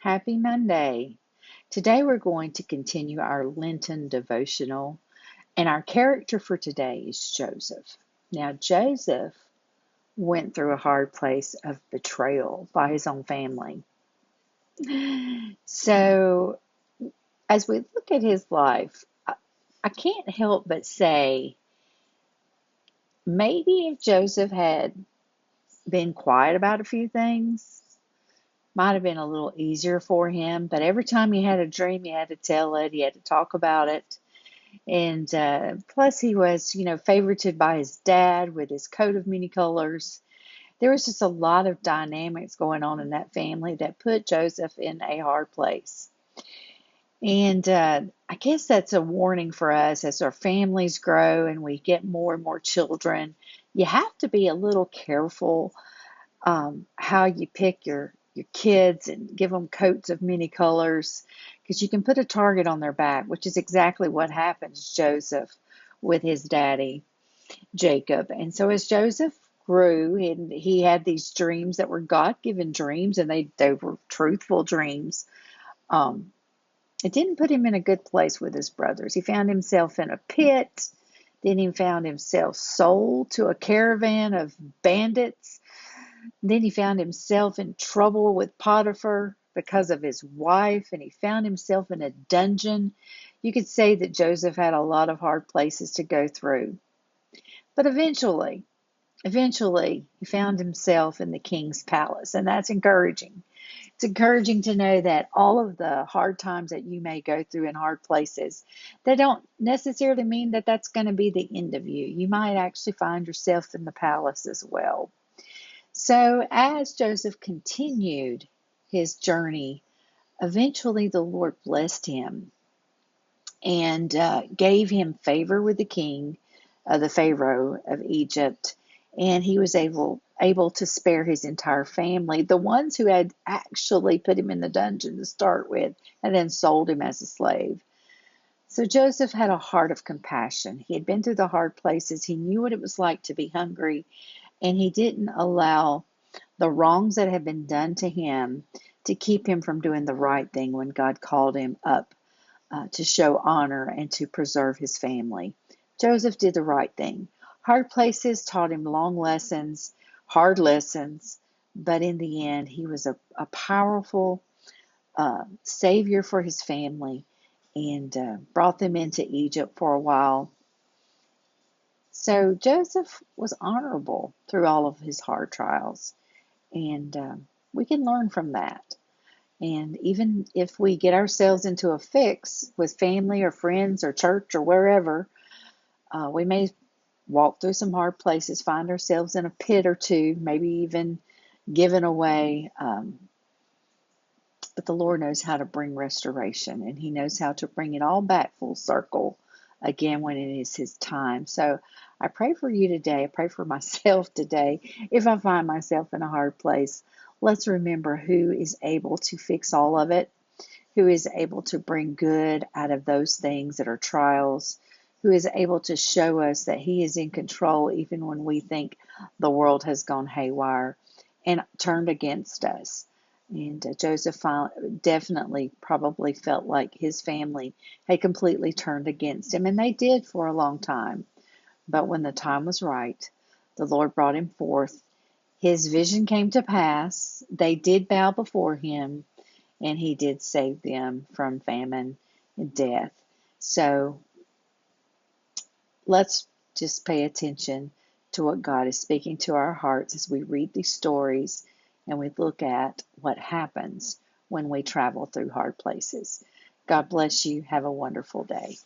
Happy Monday. Today we're going to continue our Lenten devotional, and our character for today is Joseph. Now, Joseph went through a hard place of betrayal by his own family. So, as we look at his life, I can't help but say maybe if Joseph had been quiet about a few things, might have been a little easier for him, but every time he had a dream, he had to tell it, he had to talk about it. And plus, he was, favorited by his dad with his coat of many colors. There was just a lot of dynamics going on in that family that put Joseph in a hard place. And I guess that's a warning for us as our families grow and we get more and more children. You have to be a little careful how you pick your kids and give them coats of many colors because you can put a target on their back, which is exactly what happened to Joseph with his daddy, Jacob. And so as Joseph grew and he had these dreams that were God-given dreams and they were truthful dreams, um, it didn't put him in a good place with his brothers. He found himself in a pit. Then he found himself sold to a caravan of bandits. Then he found himself in trouble with Potiphar because of his wife, and he found himself in a dungeon. You could say that Joseph had a lot of hard places to go through. But eventually, he found himself in the king's palace, and that's encouraging. It's encouraging to know that all of the hard times that you may go through in hard places, they don't necessarily mean that that's going to be the end of you. You might actually find yourself in the palace as well. So, as Joseph continued his journey, eventually the Lord blessed him and gave him favor with the king, the Pharaoh of Egypt, and he was able to spare his entire family, the ones who had actually put him in the dungeon to start with, and then sold him as a slave. So Joseph had a heart of compassion. He had been through the hard places. He knew what it was like to be hungry, and he didn't allow the wrongs that had been done to him to keep him from doing the right thing when God called him up to show honor and to preserve his family. Joseph did the right thing. Hard places taught him long lessons, hard lessons, but in the end, he was a powerful savior for his family and brought them into Egypt for a while. So Joseph was honorable through all of his hard trials, and we can learn from that. And even if we get ourselves into a fix with family or friends or church or wherever, we may walk through some hard places, find ourselves in a pit or two, maybe even given away. But the Lord knows how to bring restoration, and He knows how to bring it all back full circle again when it is His time. So I pray for you today. I pray for myself today. If I find myself in a hard place, let's remember who is able to fix all of it, who is able to bring good out of those things that are trials, who is able to show us that He is in control even when we think the world has gone haywire and turned against us. And Joseph definitely probably felt like his family had completely turned against him, and they did for a long time. But when the time was right, the Lord brought him forth. His vision came to pass. They did bow before him, and he did save them from famine and death. So let's just pay attention to what God is speaking to our hearts as we read these stories and we look at what happens when we travel through hard places. God bless you. Have a wonderful day.